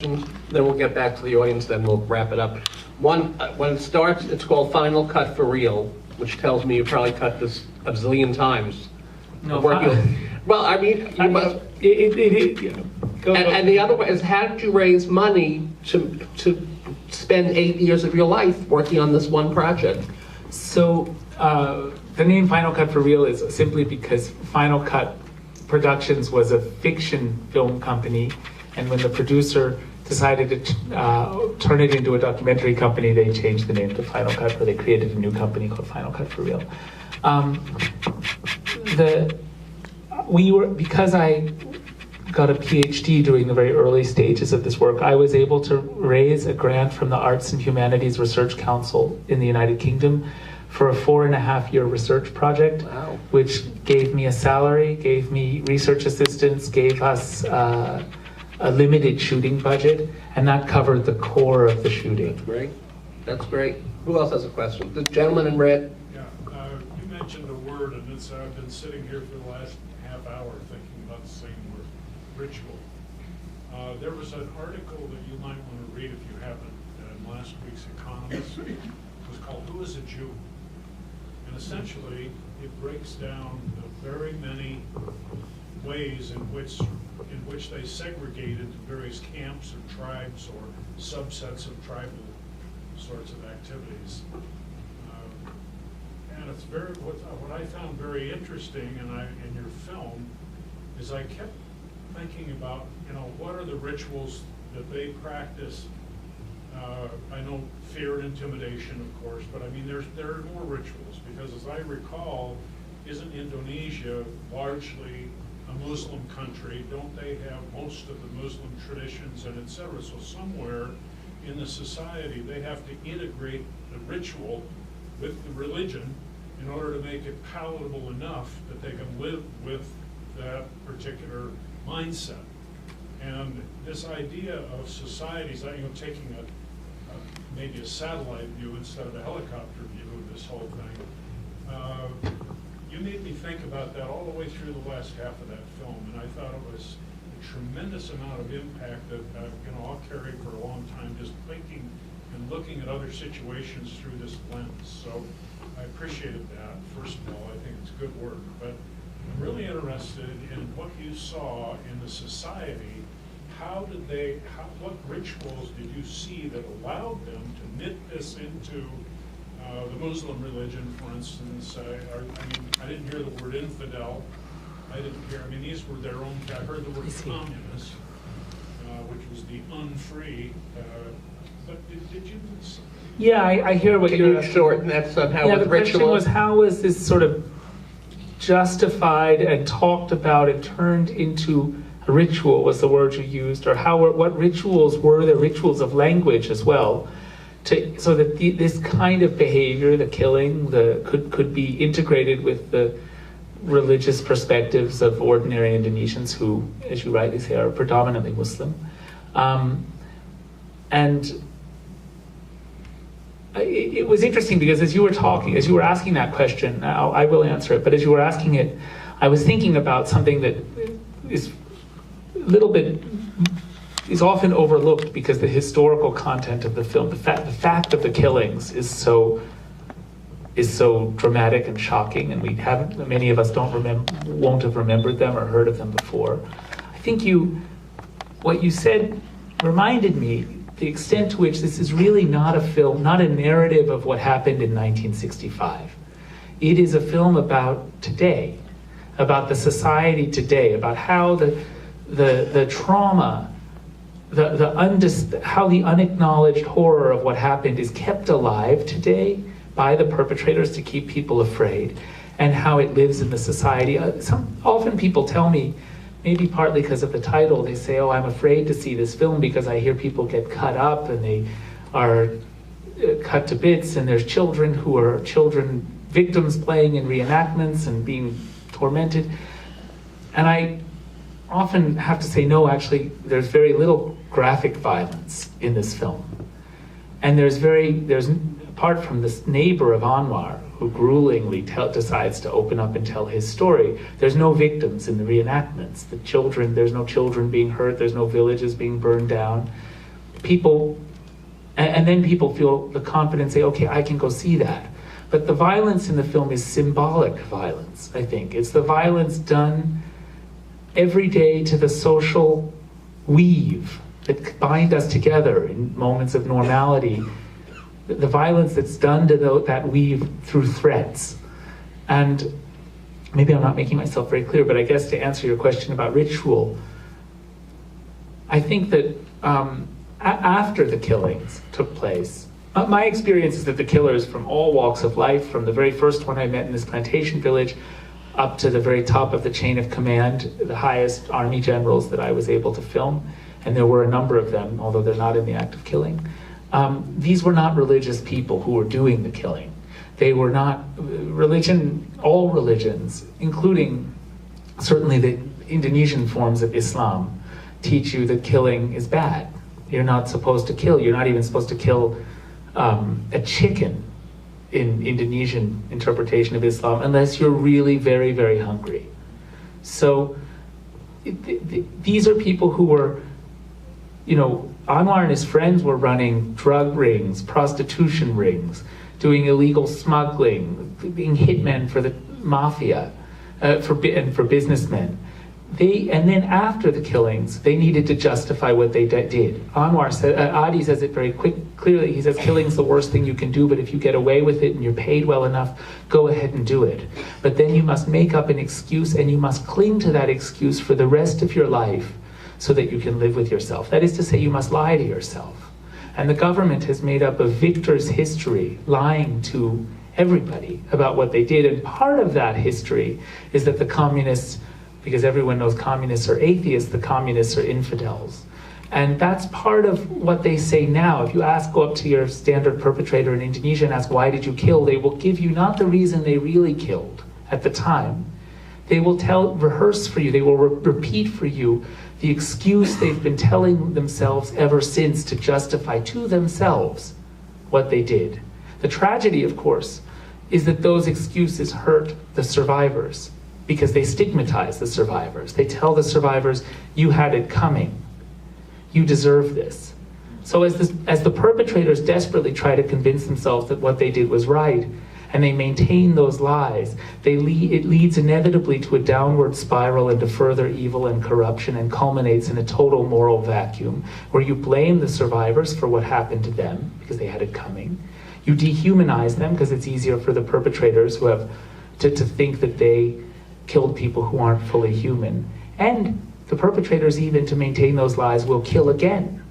questions, then we'll get back to the audience, then we'll wrap it up. One, when it starts, it's called Final Cut for Real, which tells me you probably cut this a zillion times. No, well, I mean, you must. And the other one is, how did you raise money to spend 8 years of your life working on this one project? So the name Final Cut for Real is simply because Final Cut Productions was a fiction film company, and when the producer decided to turn it into a documentary company, they changed the name to Final Cut, or they created a new company called Final Cut for Real. Because I got a PhD during the very early stages of this work, I was able to raise a grant from the Arts and Humanities Research Council in the United Kingdom for a 4.5-year research project. Wow. Which gave me a salary, gave me research assistance, gave us a limited shooting budget, and that covered the core of the shooting. That's great. That's great. Who else has a question? The gentleman in red. Yeah, you mentioned a word, and I've been sitting here for the last half hour thinking about the same word, ritual. There was an article that you might want to read if you haven't in last week's Economist. It was called "Who is a Jew?" And essentially, it breaks down the very many ways in which they segregated various camps or tribes or subsets of tribal sorts of activities. And it's what I found very interesting in your film is I kept thinking about, what are the rituals that they practice? I know fear and intimidation, of course, but I mean there are more rituals, because as I recall, isn't Indonesia largely a Muslim country? Don't they have most of the Muslim traditions and etc.? So somewhere in the society they have to integrate the ritual with the religion in order to make it palatable enough that they can live with that particular mindset. And this idea of societies, taking maybe a satellite view instead of a helicopter view of this whole thing, you made me think about that all the way through the last half of that film, and I thought it was a tremendous amount of impact that I'll carry for a long time, just thinking and looking at other situations through this lens. So I appreciated that. First of all, I think it's good work, but I'm really interested in what you saw in the society. What rituals did you see that allowed them to knit this into the Muslim religion, for instance? I didn't hear the word infidel. These were their own. I heard the word communist, which was the unfree. But did you? Yeah, I hear what you're shorten that somehow. Yeah, with the question ritual? was, how is this sort of justified and talked about and turned into a ritual, was the word you used, or what rituals were the rituals of language as well, so that this kind of behavior, the killing, could be integrated with the religious perspectives of ordinary Indonesians who, as you rightly say, are predominantly Muslim. And it was interesting because as you were asking that question, I will answer it, but as you were asking it, I was thinking about something that is is often overlooked because the historical content of the film, the fact of the killings is so dramatic and shocking, and many of us won't have remembered them or heard of them before. I think what you said reminded me the extent to which this is really not a film, not a narrative of what happened in 1965. It is a film about today, about the society today, about how the trauma, how the unacknowledged horror of what happened is kept alive today by the perpetrators to keep people afraid, and how it lives in the society. Often people tell me, maybe partly because of the title, they say, "Oh, I'm afraid to see this film because I hear people get cut up and they are cut to bits, and there's children who are victims playing in reenactments and being tormented." And I often have to say, no, actually, there's very little graphic violence in this film. And there's apart from this neighbor of Anwar, who gruelingly decides to open up and tell his story, there's no victims in the reenactments. There's no children being hurt, there's no villages being burned down. people, and then people feel the confidence, say, okay, I can go see that. But the violence in the film is symbolic violence, I think. It's the violence done every day to the social weave that bind us together in moments of normality. The violence that's done to that weave through threats. And maybe I'm not making myself very clear, but I guess to answer your question about ritual, I think that after the killings took place, my experience is that the killers from all walks of life, from the very first one I met in this plantation village, up to the very top of the chain of command, the highest army generals that I was able to film, and there were a number of them, although they're not in the act of killing. These were not religious people who were doing the killing. They were not all religions, including certainly the Indonesian forms of Islam, teach you that killing is bad. You're not supposed to kill. You're not even supposed to kill a chicken in Indonesian interpretation of Islam unless you're really very, very hungry. So these are people who were, Anwar and his friends were running drug rings, prostitution rings, doing illegal smuggling, being hitmen for the mafia, and for businessmen. And then after the killings, they needed to justify what they did. Anwar said, Adi says it very clearly. He says, killing's the worst thing you can do, but if you get away with it and you're paid well enough, go ahead and do it. But then you must make up an excuse, and you must cling to that excuse for the rest of your life so that you can live with yourself. That is to say, you must lie to yourself. And the government has made up a victor's history, lying to everybody about what they did. And part of that history is that the communists, because everyone knows communists are atheists, the communists are infidels. And that's part of what they say now. If you go up to your standard perpetrator in Indonesia and ask, why did you kill? They will give you not the reason they really killed at the time. They will rehearse for you, they will repeat for you the excuse they've been telling themselves ever since to justify to themselves what they did. The tragedy, of course, is that those excuses hurt the survivors, because they stigmatize the survivors. They tell the survivors, you had it coming. You deserve this. So as the perpetrators desperately try to convince themselves that what they did was right, and they maintain those lies, it leads inevitably to a downward spiral into further evil and corruption, and culminates in a total moral vacuum, where you blame the survivors for what happened to them, because they had it coming. You dehumanize them, because it's easier for the perpetrators who have to think that they killed people who aren't fully human. And the perpetrators, even to maintain those lies, will kill again.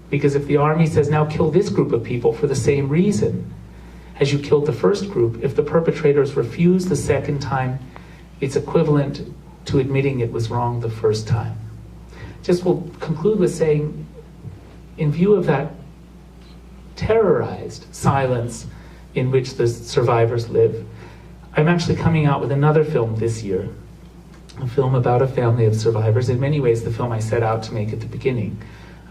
Because if the army says, now kill this group of people for the same reason as you killed the first group, if the perpetrators refuse the second time, it's equivalent to admitting it was wrong the first time. Just will conclude with saying, in view of that terrorized silence in which the survivors live, I'm actually coming out with another film this year, a film about a family of survivors, in many ways the film I set out to make at the beginning,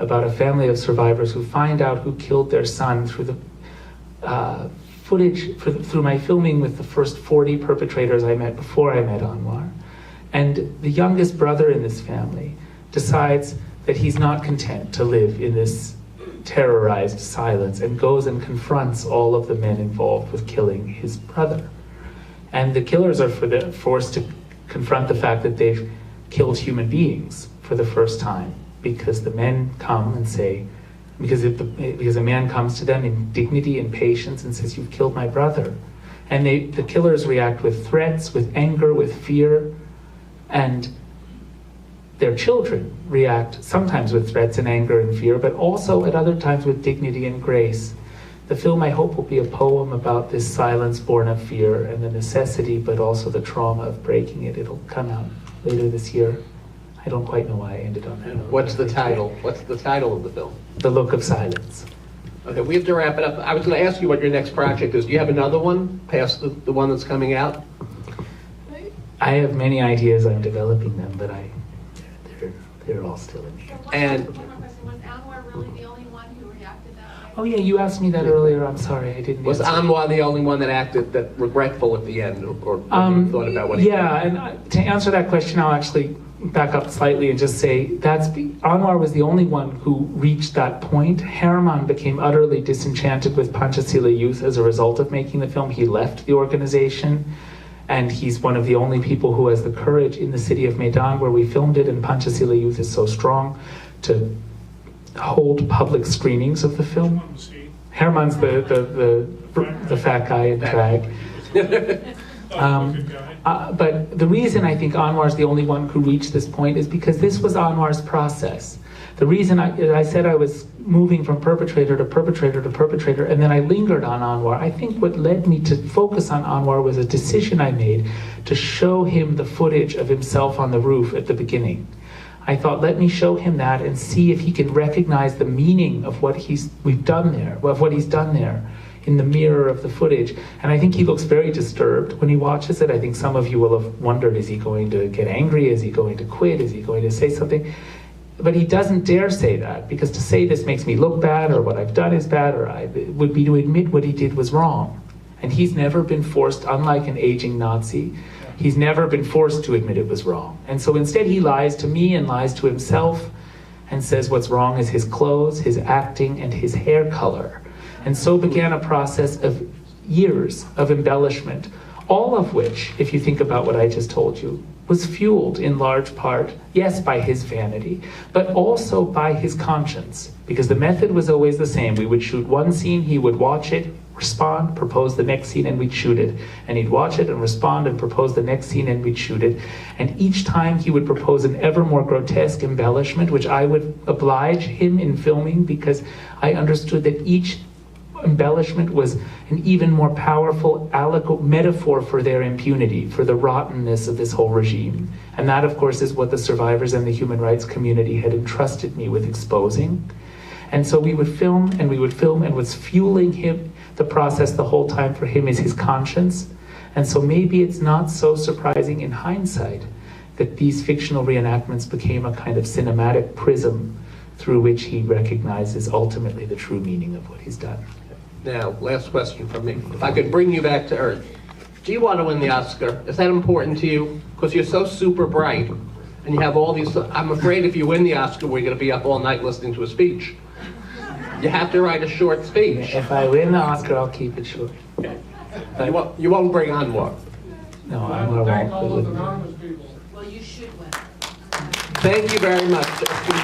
about a family of survivors who find out who killed their son through the footage, through my filming with the first 40 perpetrators I met before I met Anwar. And the youngest brother in this family decides that he's not content to live in this terrorized silence, and goes and confronts all of the men involved with killing his brother. And the killers are forced to confront the fact that they've killed human beings for the first time, because the men come and say, because a man comes to them in dignity and patience and says, you've killed my brother. And the killers react with threats, with anger, with fear, and their children react sometimes with threats and anger and fear, but also at other times with dignity and grace. The film, I hope, will be a poem about this silence born of fear and the necessity, but also the trauma of breaking it. It'll come out later this year. I don't quite know why I ended on that note. What's the title? What's the title of the film? The Look of Silence. Okay, we have to wrap it up. I was going to ask you what your next project is. Do you have another one past the one that's coming out? I have many ideas. I'm developing them, but they're all still in here. And One more question. Was Anwar really the only one who reacted that way? Oh yeah, you asked me that earlier. I'm sorry, I didn't. was answer. Anwar the only one that acted that regretful at the end, or thought about what he did? Yeah, and to answer that question, I'll actually back up slightly and just say Anwar was the only one who reached that point. Herman became utterly disenchanted with Panchasila Youth as a result of making the film. He left the organization, and he's one of the only people who has the courage in the city of Medan, where we filmed it, and Panchasila Youth is so strong, to hold public screenings of the film. Herman's the fat guy in drag. But the reason I think Anwar's the only one who reached this point is because this was Anwar's process. The reason I said I was moving from perpetrator to perpetrator to perpetrator, and then I lingered on Anwar, I think what led me to focus on Anwar was a decision I made to show him the footage of himself on the roof at the beginning. I thought, let me show him that and see if he can recognize the meaning of what we've done there, of what he's done there in the mirror of the footage. And I think he looks very disturbed when he watches it. I think some of you will have wondered, is he going to get angry? Is he going to quit? Is he going to say something? But he doesn't dare say that, because to say this makes me look bad, or what I've done is bad, or would be to admit what he did was wrong. And he's never been forced, unlike an aging Nazi, he's never been forced to admit it was wrong. And so instead he lies to me and lies to himself and says what's wrong is his clothes, his acting, and his hair color. And so began a process of years of embellishment, all of which, if you think about what I just told you, was fueled in large part, yes, by his vanity, but also by his conscience, because the method was always the same. We would shoot one scene, he would watch it, respond, propose the next scene, and we'd shoot it. And he'd watch it and respond and propose the next scene, and we'd shoot it. And each time he would propose an ever more grotesque embellishment, which I would oblige him in filming, because I understood that each embellishment was an even more powerful metaphor for their impunity, for the rottenness of this whole regime. And that, of course, is what the survivors and the human rights community had entrusted me with exposing. And so we would film, and what's fueling him, the process the whole time for him, is his conscience. And so maybe it's not so surprising in hindsight that these fictional reenactments became a kind of cinematic prism through which he recognizes ultimately the true meaning of what he's done. Now, last question from me. If I could bring you back to earth, do you want to win the Oscar? Is that important to you? Because you're so super bright, and you have all these... I'm afraid if you win the Oscar, we're going to be up all night listening to a speech. You have to write a short speech. If I win the Oscar, I'll keep it short. Okay. You won't bring on more. No, I'm going to Thank all won't. those anonymous people. Well, you should win. Thank you very much.